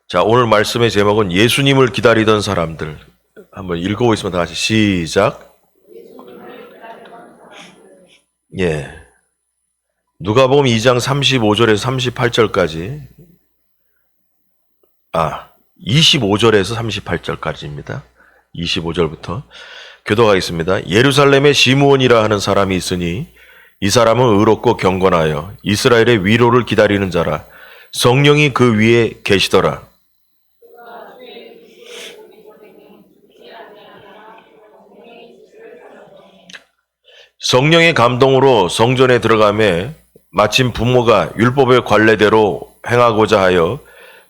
자, 오늘 말씀의 제목은 예수님을 기다리던 사람들. 한번 읽어보겠습니다. 다 같이 시작. 예. 누가복음 2장 35절에서 38절까지. 25절에서 38절까지입니다. 25절부터 교독하겠습니다. 예루살렘에 시므온이라 하는 사람이 있으니 이 사람은 의롭고 경건하여 이스라엘의 위로를 기다리는 자라. 성령이 그 위에 계시더라. 성령의 감동으로 성전에 들어가매 마침 부모가 율법의 관례대로 행하고자 하여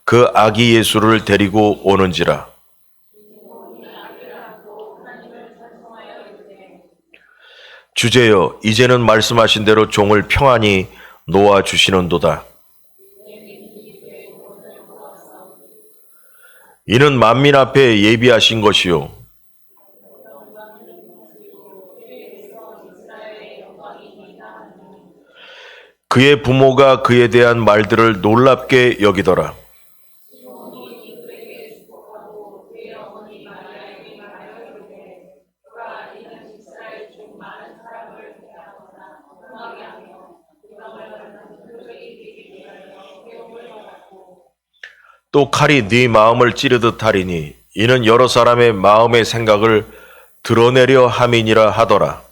그 아기 예수를 데리고 오는지라. 주제여, 이제는 말씀하신 대로 종을 평안히 놓아 주시는도다. 이는 만민 앞에 예비하신 것이요 그의 부모가 그에 대한 말들을 놀랍게 여기더라. 또 칼이 네 마음을 찌르듯 하리니 이는 여러 사람의 마음의 생각을 드러내려 함이니라 하더라.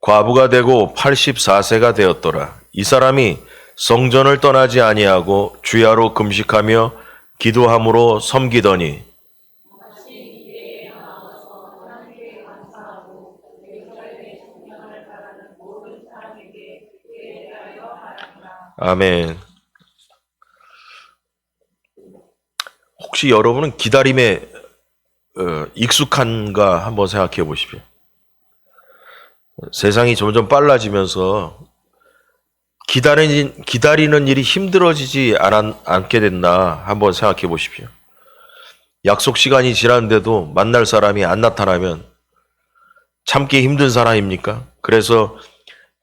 과부가 되고 84세가 되었더라. 이 사람이 성전을 떠나지 아니하고 주야로 금식하며 기도함으로 섬기더니 아멘. 혹시 여러분은 기다림에 익숙한가 한번 생각해 보십시오. 세상이 점점 빨라지면서 기다리는 일이 힘들어지지 않게 됐나 한번 생각해 보십시오. 약속 시간이 지났는데도 만날 사람이 안 나타나면 참기 힘든 사람입니까? 그래서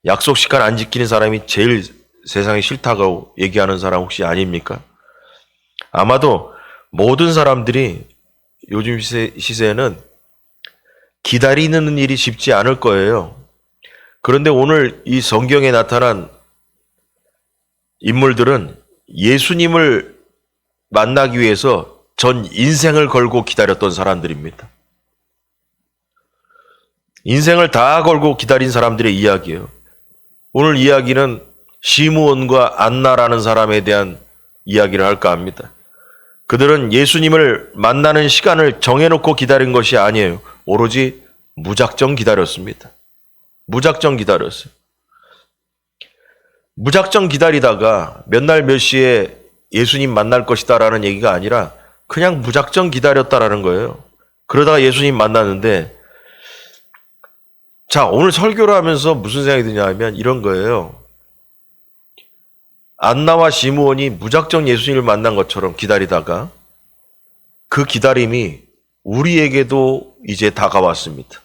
약속 시간 안 지키는 사람이 제일 세상에 싫다고 얘기하는 사람 혹시 아닙니까? 아마도 모든 사람들이 요즘 시세에는 기다리는 일이 쉽지 않을 거예요. 그런데 오늘 이 성경에 나타난 인물들은 예수님을 만나기 위해서 전 인생을 걸고 기다렸던 사람들입니다. 인생을 다 걸고 기다린 사람들의 이야기예요. 오늘 이야기는 시므온과 안나라는 사람에 대한 이야기를 할까 합니다. 그들은 예수님을 만나는 시간을 정해놓고 기다린 것이 아니에요. 오로지 무작정 기다렸습니다. 무작정 기다렸어요. 무작정 기다리다가 몇 날 몇 시에 예수님 만날 것이다라는 얘기가 아니라 그냥 무작정 기다렸다라는 거예요. 그러다가 예수님 만났는데, 자, 오늘 설교를 하면서 무슨 생각이 드냐 하면 이런 거예요. 안나와 시므온이 무작정 예수님을 만난 것처럼 기다리다가 그 기다림이 우리에게도 이제 다가왔습니다.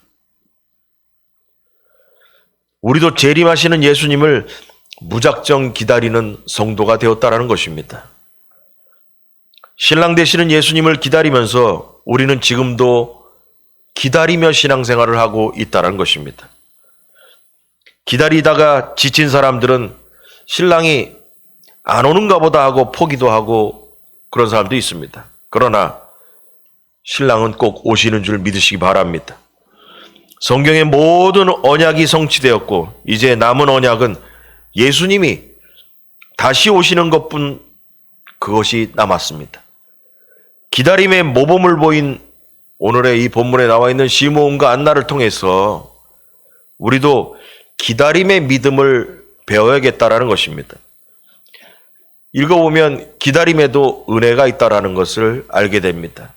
우리도 재림하시는 예수님을 무작정 기다리는 성도가 되었다라는 것입니다. 신랑 되시는 예수님을 기다리면서 우리는 지금도 기다리며 신앙생활을 하고 있다는 것입니다. 기다리다가 지친 사람들은 신랑이 안 오는가 보다 하고 포기도 하고 그런 사람도 있습니다. 그러나 신랑은 꼭 오시는 줄 믿으시기 바랍니다. 성경의 모든 언약이 성취되었고 이제 남은 언약은 예수님이 다시 오시는 것뿐 그것이 남았습니다. 기다림의 모범을 보인 오늘의 이 본문에 나와 있는 시므온과 안나를 통해서 우리도 기다림의 믿음을 배워야겠다라는 것입니다. 읽어보면 기다림에도 은혜가 있다라는 것을 알게 됩니다.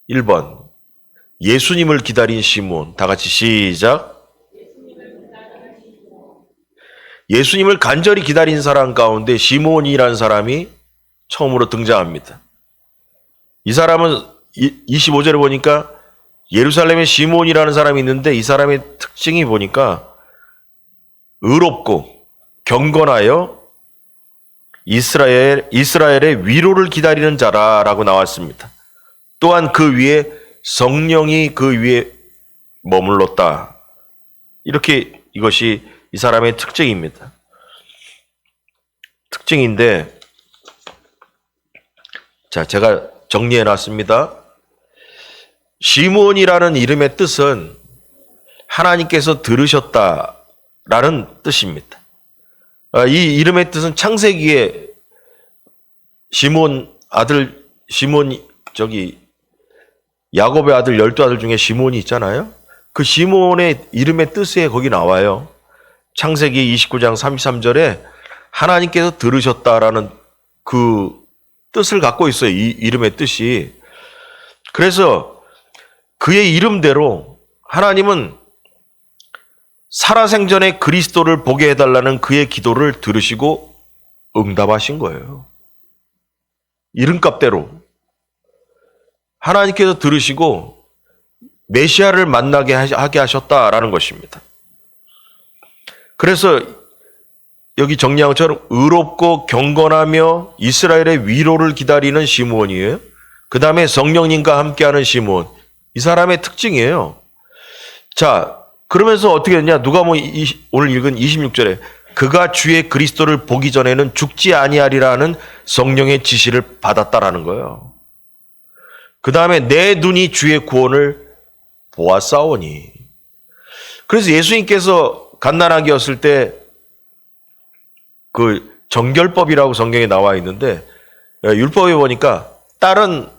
1번 예수님을 기다린 시므온. 다 같이 시작. 예수님을 간절히 기다린 사람 가운데 시므온이라는 사람이 처음으로 등장합니다. 이 사람은 25절에 보니까 예루살렘에 시몬이라는 사람이 있는데 이 사람의 특징이 보니까 의롭고 경건하여 이스라엘의 위로를 기다리는 자라라고 나왔습니다. 또한 그 위에 성령이 그 위에 머물렀다. 이렇게 이것이 이 사람의 특징입니다. 특징인데, 자, 제가 정리해 놨습니다. 시몬이라는 이름의 뜻은 하나님께서 들으셨다라는 뜻입니다. 이 이름의 뜻은 창세기에 시몬 야곱의 아들 12아들 중에 시몬이 있잖아요. 그 시몬의 이름의 뜻에 거기 나와요. 창세기 29장 33절에 하나님께서 들으셨다라는 그 뜻을 갖고 있어요. 이 이름의 뜻이. 그래서 그의 이름대로 하나님은 살아생전에 그리스도를 보게 해달라는 그의 기도를 들으시고 응답하신 거예요. 이름값대로 하나님께서 들으시고 메시아를 만나게 하게 하셨다라는 것입니다. 그래서 여기 정리한 것처럼 의롭고 경건하며 이스라엘의 위로를 기다리는 시므온이에요. 그 다음에 성령님과 함께하는 시므온. 이 사람의 특징이에요. 자, 그러면서 어떻게 했냐? 누가복음 오늘 읽은 26절에 그가 주의 그리스도를 보기 전에는 죽지 아니하리라는 성령의 지시를 받았다라는 거예요. 그 다음에 내 눈이 주의 구원을 보았사오니. 그래서 예수님께서 갓난아기였을 때 그 정결법이라고 성경에 나와 있는데 율법에 보니까 딸은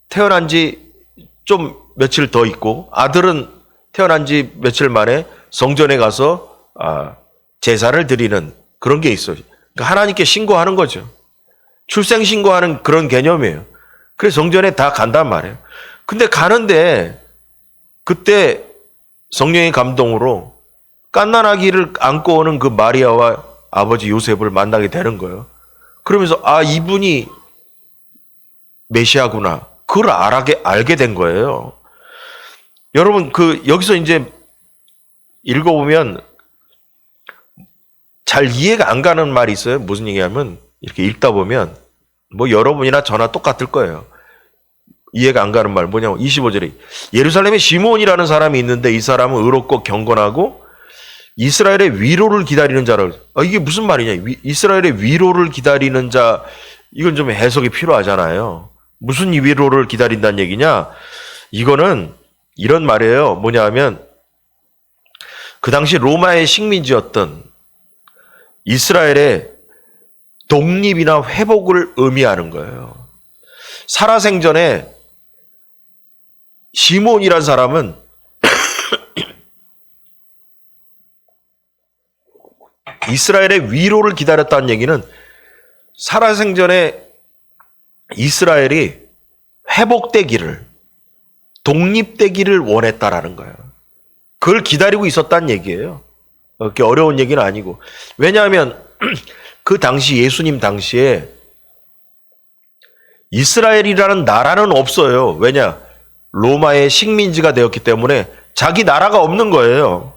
태어난 지 좀 며칠 더 있고 아들은 태어난 지 며칠 만에 성전에 가서 제사를 드리는 그런 게 있어요. 그러니까 하나님께 신고하는 거죠. 출생 신고하는 그런 개념이에요. 그래서 성전에 다 간단 말이에요. 근데 가는데 그때 성령의 감동으로 갓난아기를 안고 오는 그 마리아와 아버지 요셉을 만나게 되는 거예요. 그러면서 이분이 메시아구나. 그걸 알게 된 거예요. 여러분 여기서 이제 읽어보면 잘 이해가 안 가는 말이 있어요. 무슨 얘기냐면 이렇게 읽다 보면 뭐 여러분이나 저나 똑같을 거예요. 이해가 안 가는 말 뭐냐면 25절에 예루살렘에 시므온이라는 사람이 있는데 이 사람은 의롭고 경건하고 이스라엘의 위로를 기다리는 자라. 이게 무슨 말이냐? 이스라엘의 위로를 기다리는 자. 이건 좀 해석이 필요하잖아요. 무슨 위로를 기다린다는 얘기냐? 이거는 이런 말이에요. 뭐냐 하면 그 당시 로마의 식민지였던 이스라엘의 독립이나 회복을 의미하는 거예요. 살아생전에 시몬이라는 사람은 이스라엘의 위로를 기다렸다는 얘기는 살아생전에 이스라엘이 회복되기를, 독립되기를 원했다라는 거예요. 그걸 기다리고 있었다는 얘기예요. 그렇게 어려운 얘기는 아니고. 왜냐하면 그 당시 예수님 당시에 이스라엘이라는 나라는 없어요. 왜냐? 로마의 식민지가 되었기 때문에 자기 나라가 없는 거예요.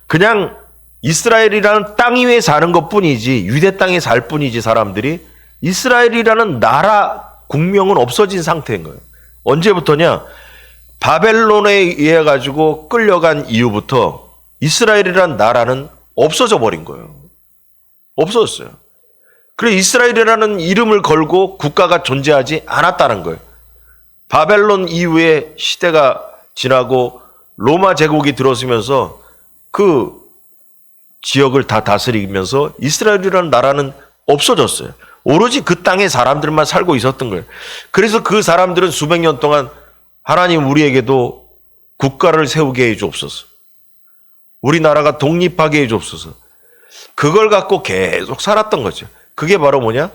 그냥 이스라엘이라는 땅 위에 사는 것뿐이지, 유대 땅에 살 뿐이지 사람들이 이스라엘이라는 나라 국명은 없어진 상태인 거예요. 언제부터냐? 바벨론에 의해 가지고 끌려간 이후부터 이스라엘이라는 나라는 없어져 버린 거예요. 없어졌어요. 그래서 이스라엘이라는 이름을 걸고 국가가 존재하지 않았다는 거예요. 바벨론 이후에 시대가 지나고 로마 제국이 들어서면서 그 지역을 다 다스리면서 이스라엘이라는 나라는 없어졌어요. 오로지 그 땅에 사람들만 살고 있었던 거예요. 그래서 그 사람들은 수백 년 동안 하나님 우리에게도 국가를 세우게 해 주옵소서. 우리나라가 독립하게 해 주옵소서. 그걸 갖고 계속 살았던 거죠. 그게 바로 뭐냐?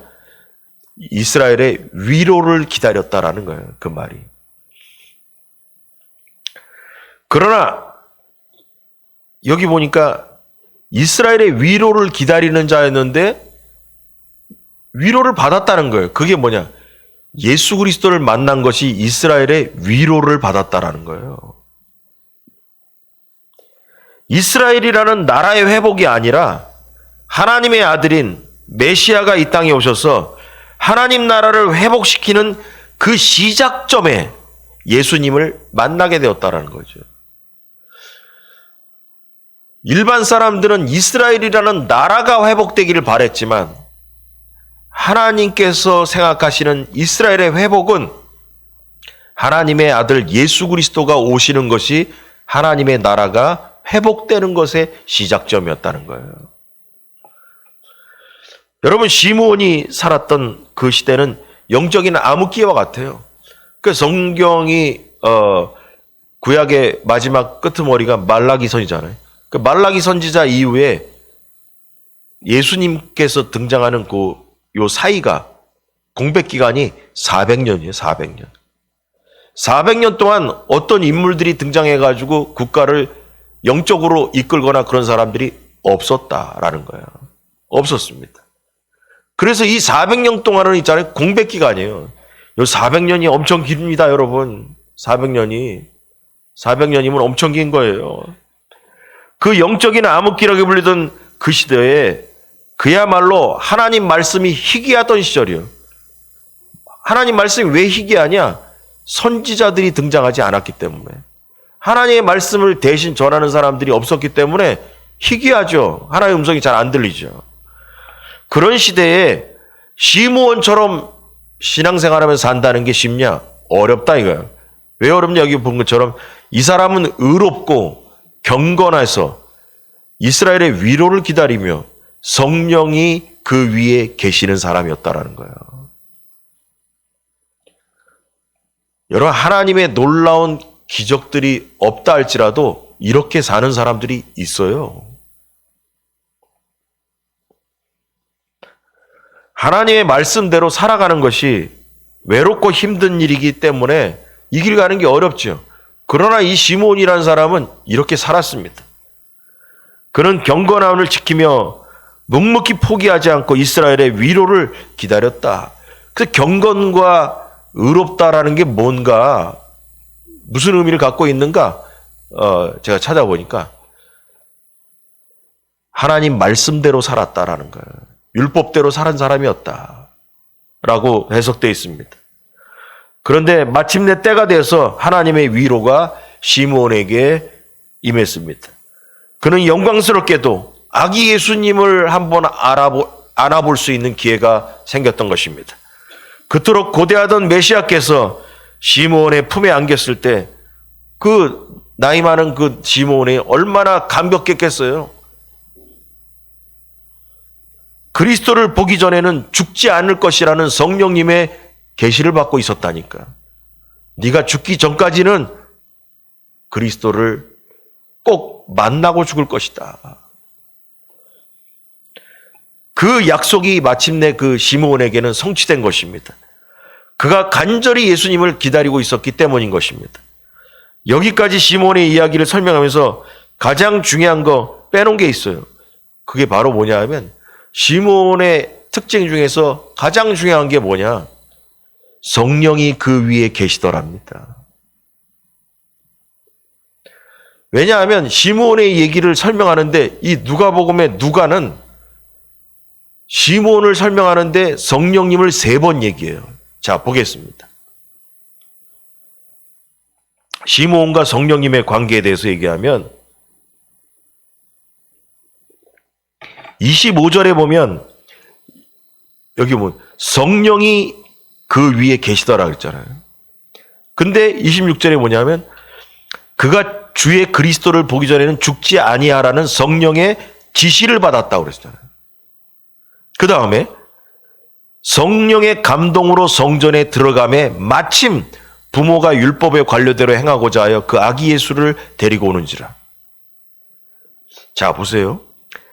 이스라엘의 위로를 기다렸다라는 거예요. 그 말이. 그러나 여기 보니까 이스라엘의 위로를 기다리는 자였는데 위로를 받았다는 거예요. 그게 뭐냐? 예수 그리스도를 만난 것이 이스라엘의 위로를 받았다라는 거예요. 이스라엘이라는 나라의 회복이 아니라 하나님의 아들인 메시아가 이 땅에 오셔서 하나님 나라를 회복시키는 그 시작점에 예수님을 만나게 되었다라는 거죠. 일반 사람들은 이스라엘이라는 나라가 회복되기를 바랬지만 하나님께서 생각하시는 이스라엘의 회복은 하나님의 아들 예수 그리스도가 오시는 것이 하나님의 나라가 회복되는 것의 시작점이었다는 거예요. 여러분, 시므온이 살았던 그 시대는 영적인 암흑기와 같아요. 그 성경이 구약의 마지막 끄트머리가 말라기 선이잖아요. 그 말라기 선지자 이후에 예수님께서 등장하는 요 사이가 공백 기간이 400년이에요. 400년. 400년 동안 어떤 인물들이 등장해가지고 국가를 영적으로 이끌거나 그런 사람들이 없었다라는 거예요. 없었습니다. 그래서 이 400년 동안은 있잖아요. 공백 기간이에요. 이 400년이 엄청 깁니다, 여러분. 400년이면 엄청 긴 거예요. 그 영적인 암흑기라고 불리던 그 시대에 그야말로 하나님 말씀이 희귀하던 시절이에요. 하나님 말씀이 왜 희귀하냐? 선지자들이 등장하지 않았기 때문에. 하나님의 말씀을 대신 전하는 사람들이 없었기 때문에 희귀하죠. 하나님의 음성이 잘 안 들리죠. 그런 시대에 시므온처럼 신앙생활하면서 산다는 게 쉽냐? 어렵다 이거예요. 왜 어렵냐? 여기 본 것처럼 이 사람은 의롭고 경건해서 이스라엘의 위로를 기다리며 성령이 그 위에 계시는 사람이었다라는 거예요. 여러분, 하나님의 놀라운 기적들이 없다 할지라도 이렇게 사는 사람들이 있어요. 하나님의 말씀대로 살아가는 것이 외롭고 힘든 일이기 때문에 이 길 가는 게 어렵죠. 그러나 이 시므온이라는 사람은 이렇게 살았습니다. 그는 경건함을 지키며 묵묵히 포기하지 않고 이스라엘의 위로를 기다렸다. 그 경건과 의롭다라는 게 뭔가, 무슨 의미를 갖고 있는가? 제가 찾아보니까 하나님 말씀대로 살았다라는 거예요. 율법대로 살은 사람이었다 라고 해석되어 있습니다. 그런데 마침내 때가 돼서 하나님의 위로가 시므온에게 임했습니다. 그는 영광스럽게도 아기 예수님을 한번 알아볼 수 있는 기회가 생겼던 것입니다. 그토록 고대하던 메시아께서 시므온의 품에 안겼을 때 그 나이 많은 그 시므온이 얼마나 감격했겠어요. 그리스도를 보기 전에는 죽지 않을 것이라는 성령님의 계시를 받고 있었다니까. 네가 죽기 전까지는 그리스도를 꼭 만나고 죽을 것이다. 그 약속이 마침내 그 시므온에게는 성취된 것입니다. 그가 간절히 예수님을 기다리고 있었기 때문인 것입니다. 여기까지 시므온의 이야기를 설명하면서 가장 중요한 거 빼놓은 게 있어요. 그게 바로 뭐냐 하면 시므온의 특징 중에서 가장 중요한 게 뭐냐? 성령이 그 위에 계시더랍니다. 왜냐하면 시므온의 얘기를 설명하는데 이 누가복음의 누가는 시므온을 설명하는데 성령님을 3번 얘기해요. 자, 보겠습니다. 시므온과 성령님의 관계에 대해서 얘기하면 25절에 보면 여기 보면 성령이 그 위에 계시더라 그랬잖아요. 근데 26절에 뭐냐면 그가 주의 그리스도를 보기 전에는 죽지 아니하라는 성령의 지시를 받았다고 그랬잖아요. 그 다음에 성령의 감동으로 성전에 들어가매 마침 부모가 율법의 관료대로 행하고자 하여 그 아기 예수를 데리고 오는지라. 자, 보세요.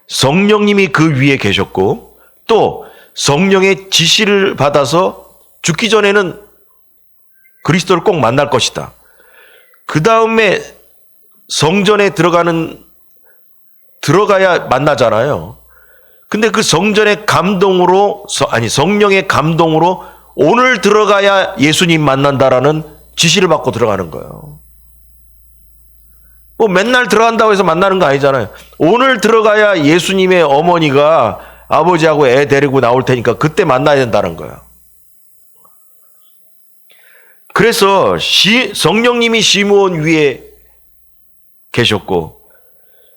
성령님이 그 위에 계셨고 또 성령의 지시를 받아서 죽기 전에는 그리스도를 꼭 만날 것이다. 그 다음에 성전에 들어가야 만나잖아요. 근데 그 성전의 감동으로, 성령의 감동으로 오늘 들어가야 예수님 만난다라는 지시를 받고 들어가는 거예요. 뭐 맨날 들어간다고 해서 만나는 거 아니잖아요. 오늘 들어가야 예수님의 어머니가 아버지하고 애 데리고 나올 테니까 그때 만나야 된다는 거예요. 그래서 성령님이 시므온 위에 계셨고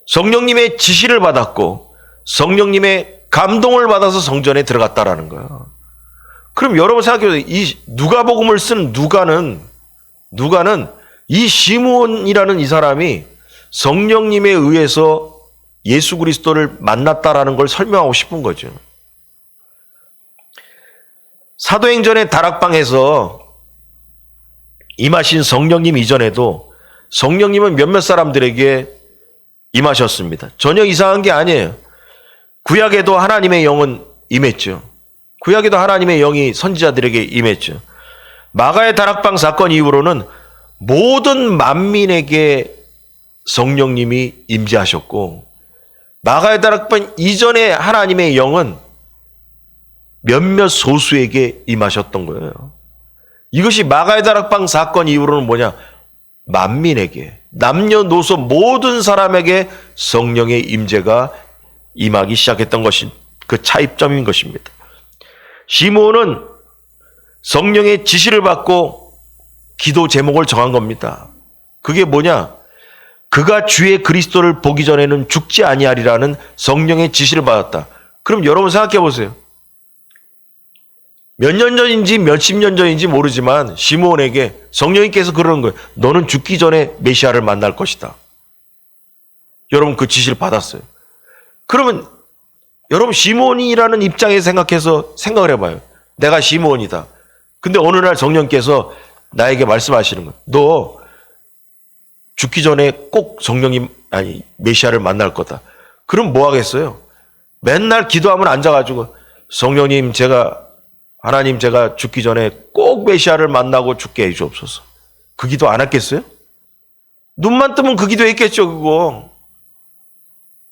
성령님의 지시를 받았고 성령님의 감동을 받아서 성전에 들어갔다라는 거예요. 그럼 여러분 생각해보세요. 이 누가복음을 쓴 누가는 이 시므온이라는 이 사람이 성령님에 의해서 예수 그리스도를 만났다라는 걸 설명하고 싶은 거죠. 사도행전의 다락방에서 임하신 성령님 이전에도 성령님은 몇몇 사람들에게 임하셨습니다. 전혀 이상한 게 아니에요. 구약에도 하나님의 영은 임했죠. 구약에도 하나님의 영이 선지자들에게 임했죠. 마가의 다락방 사건 이후로는 모든 만민에게 성령님이 임재하셨고 마가의 다락방 이전에 하나님의 영은 몇몇 소수에게 임하셨던 거예요. 이것이 마가의 다락방 사건 이후로는 뭐냐? 만민에게, 남녀노소 모든 사람에게 성령의 임재가 임하기 시작했던 것이 그 차이점인 것입니다. 시므온은 성령의 지시를 받고 기도 제목을 정한 겁니다. 그게 뭐냐? 그가 주의 그리스도를 보기 전에는 죽지 아니하리라는 성령의 지시를 받았다. 그럼 여러분 생각해 보세요. 몇 년 전인지 몇십 년 전인지 모르지만 시므온에게 성령님께서 그러는 거예요. 너는 죽기 전에 메시아를 만날 것이다. 여러분 그 지시를 받았어요. 그러면 여러분 시므온이라는 입장에서 생각을 해봐요. 내가 시므온이다. 근데 어느 날 성령께서 나에게 말씀하시는 거예요. 너 죽기 전에 꼭 메시아를 만날 거다. 그럼 뭐 하겠어요? 맨날 기도하면 앉아가지고 성령님 하나님 제가 죽기 전에 꼭 메시아를 만나고 죽게 해주옵소서. 그 기도 안 했겠어요? 눈만 뜨면 그 기도 했겠죠, 그거.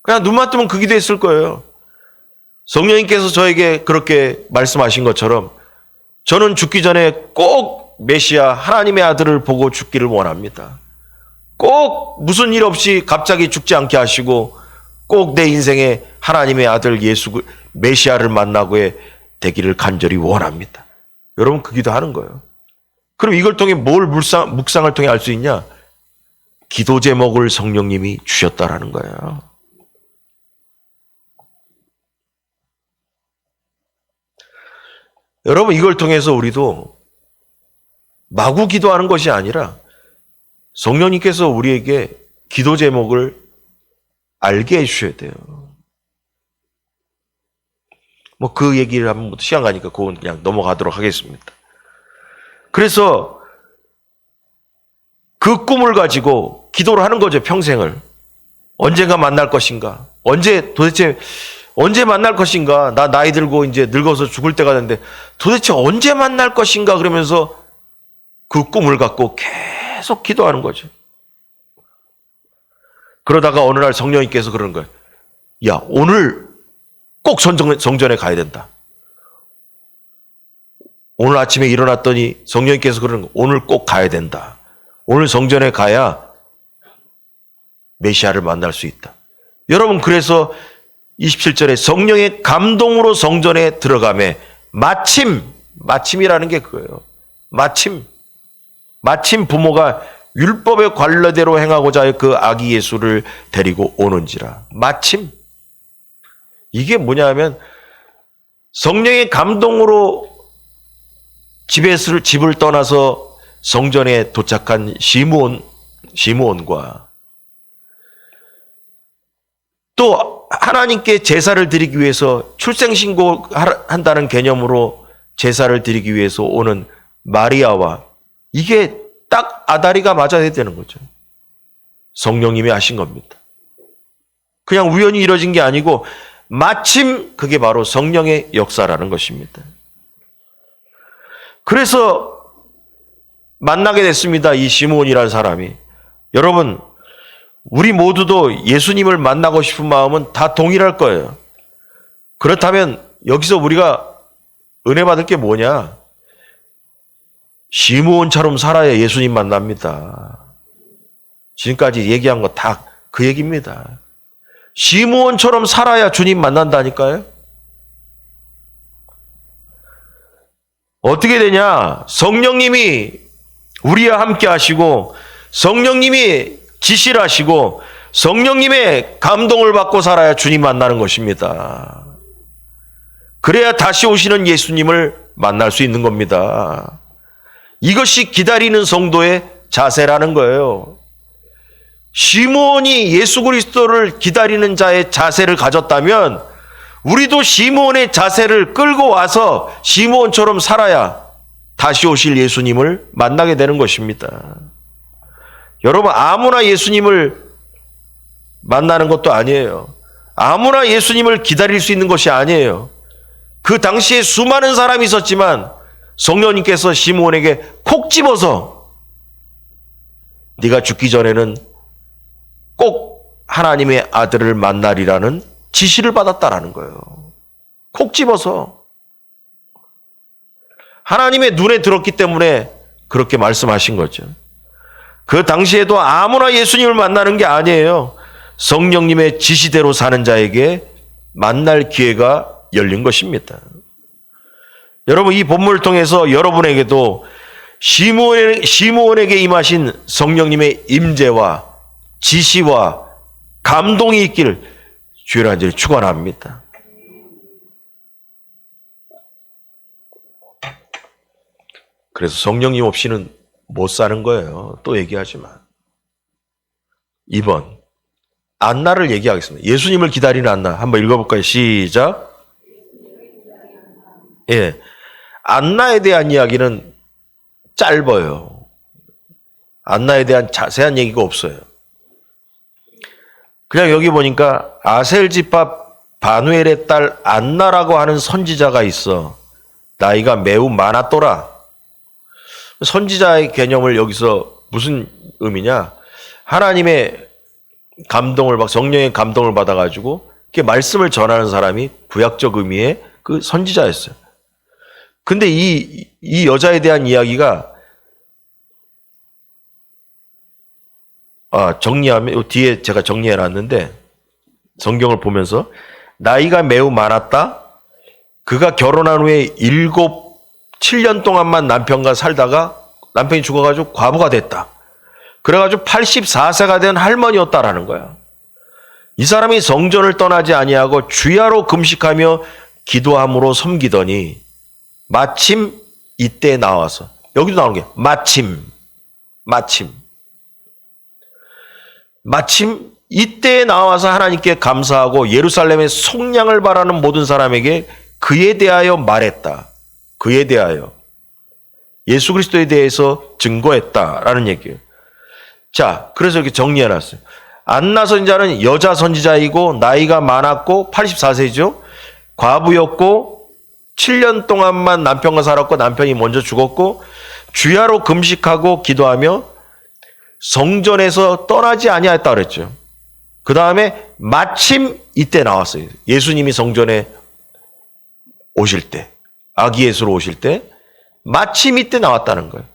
그냥 눈만 뜨면 그 기도 했을 거예요. 성령님께서 저에게 그렇게 말씀하신 것처럼 저는 죽기 전에 꼭 메시아 하나님의 아들을 보고 죽기를 원합니다. 꼭 무슨 일 없이 갑자기 죽지 않게 하시고 꼭 내 인생에 하나님의 아들 메시아를 만나고의 되기를 간절히 원합니다. 여러분 그 기도하는 거예요. 그럼 이걸 통해 뭘 묵상을 통해 알 수 있냐? 기도 제목을 성령님이 주셨다라는 거예요. 여러분 이걸 통해서 우리도 마구 기도하는 것이 아니라 성령님께서 우리에게 기도 제목을 알게 해주셔야 돼요. 뭐 그 얘기를 하면 시간 가니까 그건 그냥 넘어가도록 하겠습니다. 그래서 그 꿈을 가지고 기도를 하는 거죠, 평생을. 언젠가 만날 것인가? 도대체 언제 만날 것인가? 나 나이 들고 이제 늙어서 죽을 때가 됐는데 도대체 언제 만날 것인가? 그러면서 그 꿈을 갖고 계속 기도하는 거죠. 그러다가 어느 날 성령님께서 그러는 거예요. 야, 오늘 꼭 성전에 가야 된다. 오늘 아침에 일어났더니 성령님께서 그러는 거예요. 오늘 꼭 가야 된다. 오늘 성전에 가야 메시아를 만날 수 있다. 여러분 그래서 27절에 성령의 감동으로 성전에 들어가매 마침이라는 게 그거예요. 마침 부모가 율법의 관례대로 행하고자 할 그 아기 예수를 데리고 오는지라. 마침. 이게 뭐냐면 성령의 감동으로 집을 떠나서 성전에 도착한 시므온과 또 하나님께 제사를 드리기 위해서 출생신고한다는 개념으로 제사를 드리기 위해서 오는 마리아와 이게 딱 아다리가 맞아야 되는 거죠. 성령님이 하신 겁니다. 그냥 우연히 이루어진 게 아니고 마침 그게 바로 성령의 역사라는 것입니다. 그래서 만나게 됐습니다. 이 시므온이라는 사람이. 여러분 우리 모두도 예수님을 만나고 싶은 마음은 다 동일할 거예요. 그렇다면 여기서 우리가 은혜 받을 게 뭐냐? 시므온처럼 살아야 예수님 만납니다. 지금까지 얘기한 거 다 그 얘기입니다. 시므온처럼 살아야 주님 만난다니까요. 어떻게 되냐? 성령님이 우리와 함께 하시고 성령님이 지시를 하시고 성령님의 감동을 받고 살아야 주님 만나는 것입니다. 그래야 다시 오시는 예수님을 만날 수 있는 겁니다. 이것이 기다리는 성도의 자세라는 거예요. 시므온이 예수 그리스도를 기다리는 자의 자세를 가졌다면 우리도 시므온의 자세를 끌고 와서 시므온처럼 살아야 다시 오실 예수님을 만나게 되는 것입니다. 여러분, 아무나 예수님을 만나는 것도 아니에요. 아무나 예수님을 기다릴 수 있는 것이 아니에요. 그 당시에 수많은 사람이 있었지만 성령님께서 시므온에게 콕 집어서 네가 죽기 전에는 꼭 하나님의 아들을 만나리라는 지시를 받았다라는 거예요. 콕 집어서. 하나님의 눈에 들었기 때문에 그렇게 말씀하신 거죠. 그 당시에도 아무나 예수님을 만나는 게 아니에요. 성령님의 지시대로 사는 자에게 만날 기회가 열린 것입니다. 여러분, 이 본문을 통해서 여러분에게도 시므온에게 임하신 성령님의 임재와 지시와 감동이 있길 주의 안전히 축원합니다. 그래서 성령님 없이는 못 사는 거예요. 또 얘기하지만. 2번, 안나를 얘기하겠습니다. 예수님을 기다리는 안나. 한번 읽어볼까요? 시작. 예. 안나에 대한 이야기는 짧아요. 안나에 대한 자세한 얘기가 없어요. 그냥 여기 보니까 아셀 지파 바누엘의 딸 안나라고 하는 선지자가 있어. 나이가 매우 많았더라. 선지자의 개념을 여기서 무슨 의미냐? 하나님의 감동을 성령의 감동을 받아가지고 이렇게 말씀을 전하는 사람이 구약적 의미의 그 선지자였어요. 근데 이 여자에 대한 이야기가 정리하면 뒤에 제가 정리해 놨는데 성경을 보면서 나이가 매우 많았다. 그가 결혼한 후에 7년 동안만 남편과 살다가 남편이 죽어가지고 과부가 됐다. 그래가지고 84세가 된 할머니였다라는 거야. 이 사람이 성전을 떠나지 아니하고 주야로 금식하며 기도함으로 섬기더니 마침 이때 나와서 여기도 나오는 게 마침 이때에 나와서 하나님께 감사하고 예루살렘의 속량을 바라는 모든 사람에게 그에 대하여 말했다. 그에 대하여 예수 그리스도에 대해서 증거했다라는 얘기예요. 자, 그래서 이렇게 정리해놨어요. 안나 선지자는 여자 선지자이고 나이가 많았고 84세죠. 과부였고 7년 동안만 남편과 살았고 남편이 먼저 죽었고 주야로 금식하고 기도하며 성전에서 떠나지 아니하였다 그랬죠. 그 다음에 마침 이때 나왔어요. 예수님이 성전에 오실 때, 아기 예수로 오실 때 마침 이때 나왔다는 거예요.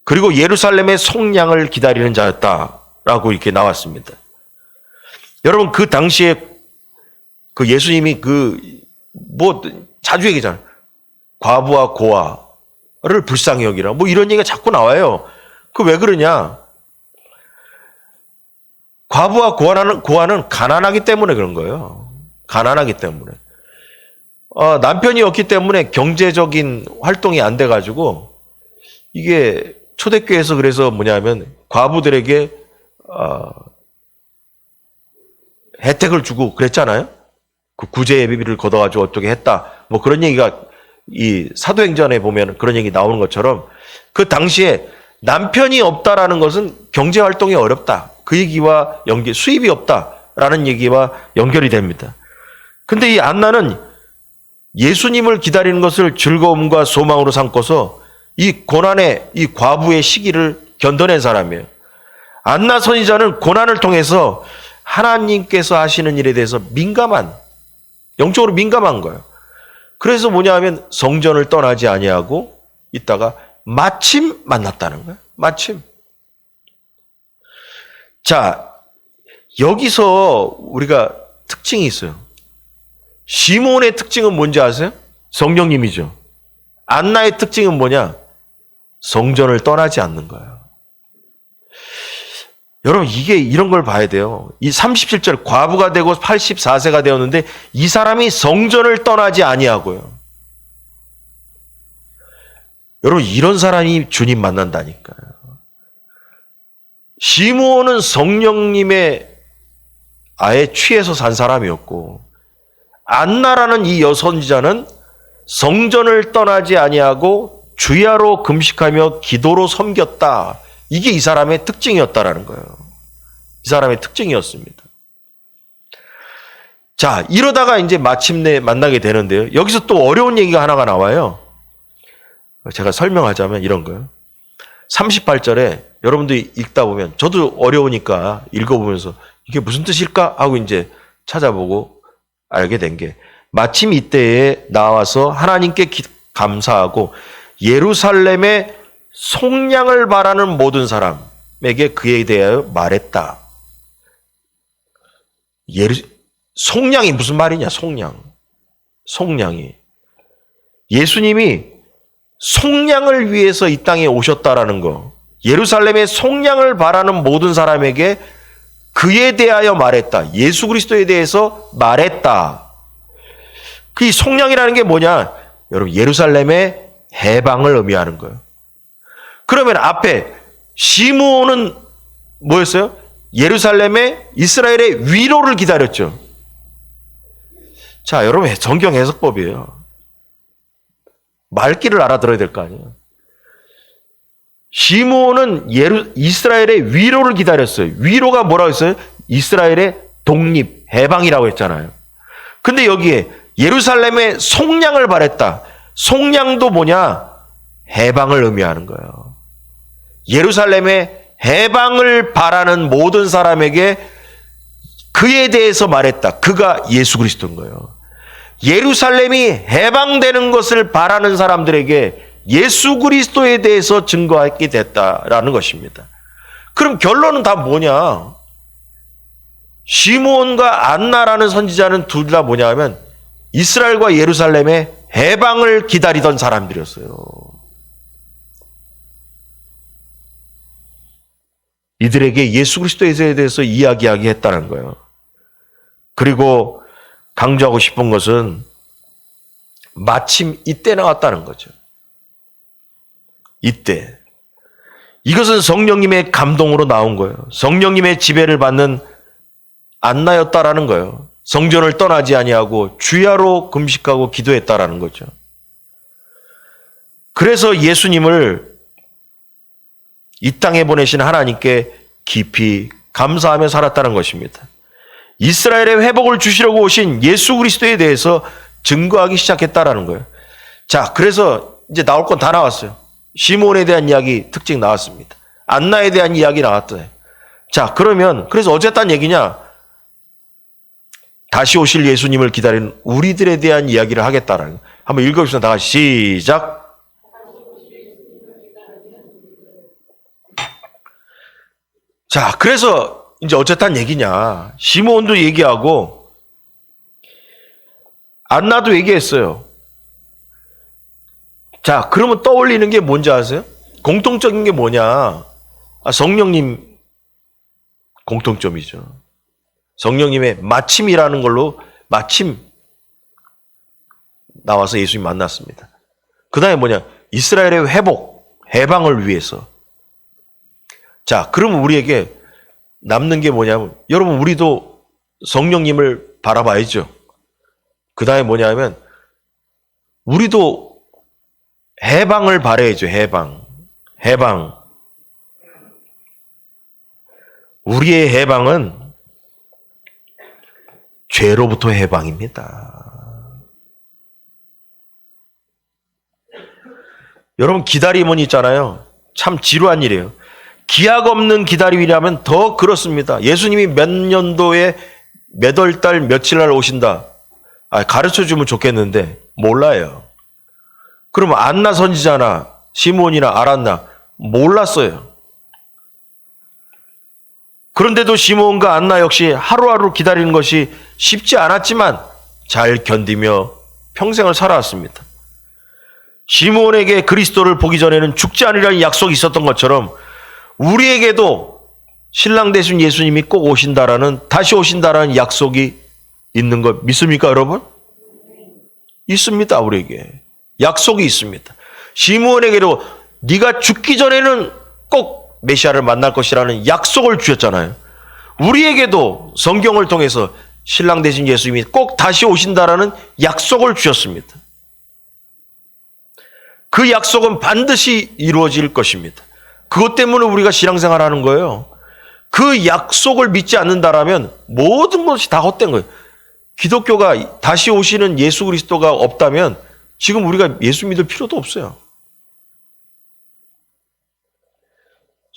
그리고 예루살렘의 속량을 기다리는 자였다라고 이렇게 나왔습니다. 여러분, 그 당시에 그 예수님이 자주 얘기잖아요. 과부와 고아를 불쌍히 여기라. 이런 얘기가 자꾸 나와요. 그 왜 그러냐? 과부와 고아는 가난하기 때문에 그런 거예요. 가난하기 때문에. 남편이 없기 때문에 경제적인 활동이 안 돼가지고 이게 초대교회에서 그래서 뭐냐면 과부들에게 혜택을 주고 그랬잖아요. 그 구제 예비비를 걷어가지고 어떻게 했다. 그런 얘기가 이 사도행전에 보면 그런 얘기 나오는 것처럼 그 당시에 남편이 없다라는 것은 경제 활동이 어렵다. 그 얘기와 수입이 없다라는 얘기와 연결이 됩니다. 근데 이 안나는 예수님을 기다리는 것을 즐거움과 소망으로 삼고서 이 고난의 이 과부의 시기를 견뎌낸 사람이에요. 안나 선지자는 고난을 통해서 하나님께서 하시는 일에 대해서 영적으로 민감한 거예요. 그래서 뭐냐 하면 성전을 떠나지 아니하고 있다가 마침 만났다는 거예요. 마침. 자, 여기서 우리가 특징이 있어요. 시몬의 특징은 뭔지 아세요? 성령님이죠. 안나의 특징은 뭐냐? 성전을 떠나지 않는 거예요. 여러분, 이런 걸 봐야 돼요. 이 37절, 과부가 되고 84세가 되었는데 이 사람이 성전을 떠나지 아니하고요. 여러분, 이런 사람이 주님 만난다니까요. 시므온은 성령님의 아예 취해서 산 사람이었고, 안나라는 이 여선지자는 성전을 떠나지 아니하고 주야로 금식하며 기도로 섬겼다. 이게 이 사람의 특징이었다라는 거예요. 이 사람의 특징이었습니다. 자, 이러다가 이제 마침내 만나게 되는데요. 여기서 또 어려운 얘기가 하나가 나와요. 제가 설명하자면 이런 거예요. 38절에 여러분들이 읽다 보면 저도 어려우니까 읽어보면서 이게 무슨 뜻일까 하고 이제 찾아보고 알게 된 게, 마침 이때에 나와서 하나님께 감사하고 예루살렘의 속량을 바라는 모든 사람에게 그에 대하여 말했다. 속량이 무슨 말이냐? 속량이. 예수님이 속량을 위해서 이 땅에 오셨다라는 거. 예루살렘의 속량을 바라는 모든 사람에게 그에 대하여 말했다. 예수 그리스도에 대해서 말했다. 그 속량이라는 게 뭐냐? 여러분, 예루살렘의 해방을 의미하는 거예요. 그러면 앞에 시므온은 뭐였어요? 예루살렘의 이스라엘의 위로를 기다렸죠. 자, 여러분, 성경 해석법이에요. 말귀를 알아들어야 될 거 아니에요. 시므온은 이스라엘의 위로를 기다렸어요. 위로가 뭐라고 했어요? 이스라엘의 독립, 해방이라고 했잖아요. 근데 여기에 예루살렘의 속량을 바랬다. 속량도 뭐냐? 해방을 의미하는 거예요. 예루살렘의 해방을 바라는 모든 사람에게 그에 대해서 말했다. 그가 예수 그리스도인 거예요. 예루살렘이 해방되는 것을 바라는 사람들에게 예수 그리스도에 대해서 증거하게 됐다라는 것입니다. 그럼 결론은 다 뭐냐? 시므온과 안나라는 선지자는 둘 다 뭐냐 하면 이스라엘과 예루살렘의 해방을 기다리던 사람들이었어요. 이들에게 예수 그리스도에 대해서 이야기하게 했다는 거예요. 그리고 강조하고 싶은 것은 마침 이때 나왔다는 거죠. 이때. 이것은 성령님의 감동으로 나온 거예요. 성령님의 지배를 받는 안나였다라는 거예요. 성전을 떠나지 아니하고 주야로 금식하고 기도했다라는 거죠. 그래서 예수님을 이 땅에 보내신 하나님께 깊이 감사하며 살았다는 것입니다. 이스라엘의 회복을 주시려고 오신 예수 그리스도에 대해서 증거하기 시작했다라는 거예요. 자, 그래서 이제 나올 건 다 나왔어요. 시므온에 대한 이야기 특징 나왔습니다. 안나에 대한 이야기 나왔어요. 자, 그러면 그래서 어쨌다는 얘기냐? 다시 오실 예수님을 기다리는 우리들에 대한 이야기를 하겠다라는 거예요. 한번 읽어봅시다. 다 같이 시작. 자, 그래서 이제 어쨌다는 얘기냐? 시므온도 얘기하고 안나도 얘기했어요. 자, 그러면 떠올리는 게 뭔지 아세요? 공통적인 게 뭐냐? 성령님 공통점이죠. 성령님의 마침이라는 걸로 마침 나와서 예수님 만났습니다. 그 다음에 뭐냐? 이스라엘의 회복, 해방을 위해서. 자, 그러면 우리에게 남는 게 뭐냐면, 여러분, 우리도 성령님을 바라봐야죠. 그 다음에 뭐냐면, 우리도 해방을 바라야죠. 해방. 우리의 해방은 죄로부터 해방입니다. 여러분, 기다림은 있잖아요. 참 지루한 일이에요. 기약 없는 기다림이라면 더 그렇습니다. 예수님이 몇 년도에 몇 월 달 며칠 날 오신다. 가르쳐 주면 좋겠는데 몰라요. 그러면 안나 선지자나 시므온이나 알았나? 몰랐어요. 그런데도 시므온과 안나 역시 하루하루 기다리는 것이 쉽지 않았지만 잘 견디며 평생을 살아왔습니다. 시므온에게 그리스도를 보기 전에는 죽지 않으리라는 약속이 있었던 것처럼 우리에게도 신랑 되신 예수님이 꼭 오신다라는, 다시 오신다라는 약속이 있는 것 믿습니까, 여러분? 있습니다. 우리에게 약속이 있습니다. 시므온에게도 네가 죽기 전에는 꼭 메시아를 만날 것이라는 약속을 주셨잖아요. 우리에게도 성경을 통해서 신랑 되신 예수님이 꼭 다시 오신다라는 약속을 주셨습니다. 그 약속은 반드시 이루어질 것입니다. 그것 때문에 우리가 신앙생활 하는 거예요. 그 약속을 믿지 않는다라면 모든 것이 다 헛된 거예요. 기독교가 다시 오시는 예수 그리스도가 없다면 지금 우리가 예수 믿을 필요도 없어요.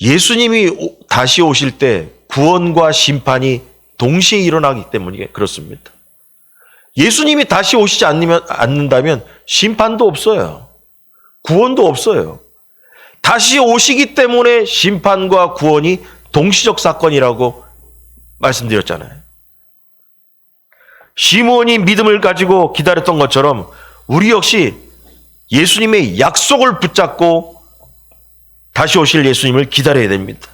예수님이 다시 오실 때 구원과 심판이 동시에 일어나기 때문에 그렇습니다. 예수님이 다시 오시지 않는다면 심판도 없어요. 구원도 없어요. 다시 오시기 때문에 심판과 구원이 동시적 사건이라고 말씀드렸잖아요. 시므온이 믿음을 가지고 기다렸던 것처럼 우리 역시 예수님의 약속을 붙잡고 다시 오실 예수님을 기다려야 됩니다.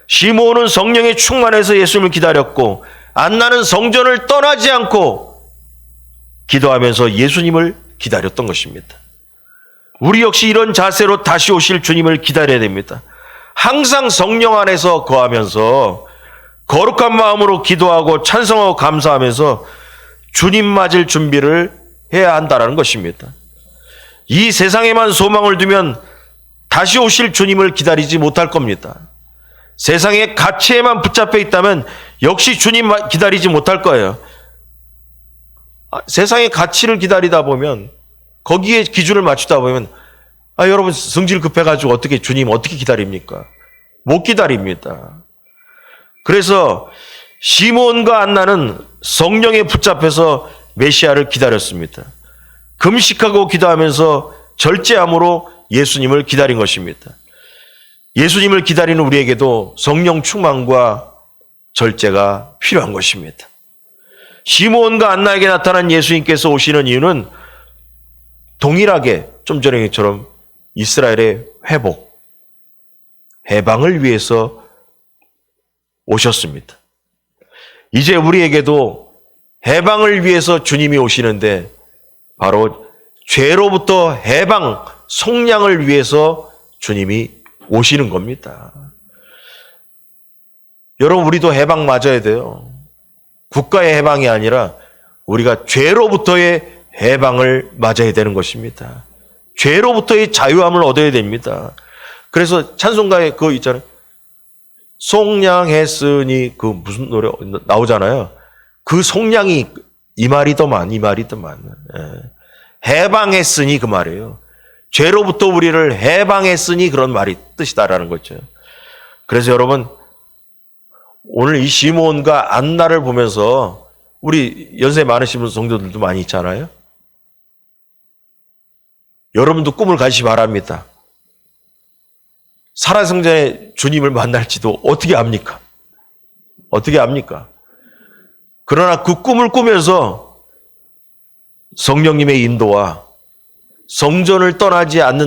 시므온은 성령에 충만해서 예수님을 기다렸고 안나는 성전을 떠나지 않고 기도하면서 예수님을 기다렸던 것입니다. 우리 역시 이런 자세로 다시 오실 주님을 기다려야 됩니다. 항상 성령 안에서 거하면서 거룩한 마음으로 기도하고 찬송하고 감사하면서 주님 맞을 준비를 해야 한다는 것입니다. 이 세상에만 소망을 두면 다시 오실 주님을 기다리지 못할 겁니다. 세상의 가치에만 붙잡혀 있다면 역시 주님 기다리지 못할 거예요. 세상의 가치를 기다리다 보면, 거기에 기준을 맞추다 보면 여러분 성질 급해가지고 주님 어떻게 기다립니까? 못 기다립니다. 그래서 시므온과 안나는 성령에 붙잡혀서 메시아를 기다렸습니다. 금식하고 기도하면서 절제함으로 예수님을 기다린 것입니다. 예수님을 기다리는 우리에게도 성령 충만과 절제가 필요한 것입니다. 시므온과 안나에게 나타난 예수님께서 오시는 이유는 동일하게 좀 전에처럼 이스라엘의 회복, 해방을 위해서 오셨습니다. 이제 우리에게도 해방을 위해서 주님이 오시는데 바로 죄로부터 해방, 속량을 위해서 주님이 오시는 겁니다. 여러분, 우리도 해방 맞아야 돼요. 국가의 해방이 아니라 우리가 죄로부터의 해방을 맞아야 되는 것입니다. 죄로부터의 자유함을 얻어야 됩니다. 그래서 찬송가에 그거 있잖아요. 속량했으니 그 무슨 노래 나오잖아요. 그 속량이 이 말이더만. 해방했으니 그 말이에요. 죄로부터 우리를 해방했으니 그런 말이 뜻이다라는 거죠. 그래서 여러분, 오늘 이 시므온과 안나를 보면서 우리 연세 많으신 성도들도 많이 있잖아요. 여러분도 꿈을 가지시 바랍니다. 살아생전에 주님을 만날지도 어떻게 압니까? 어떻게 압니까? 그러나 그 꿈을 꾸면서 성령님의 인도와 성전을 떠나지 않는다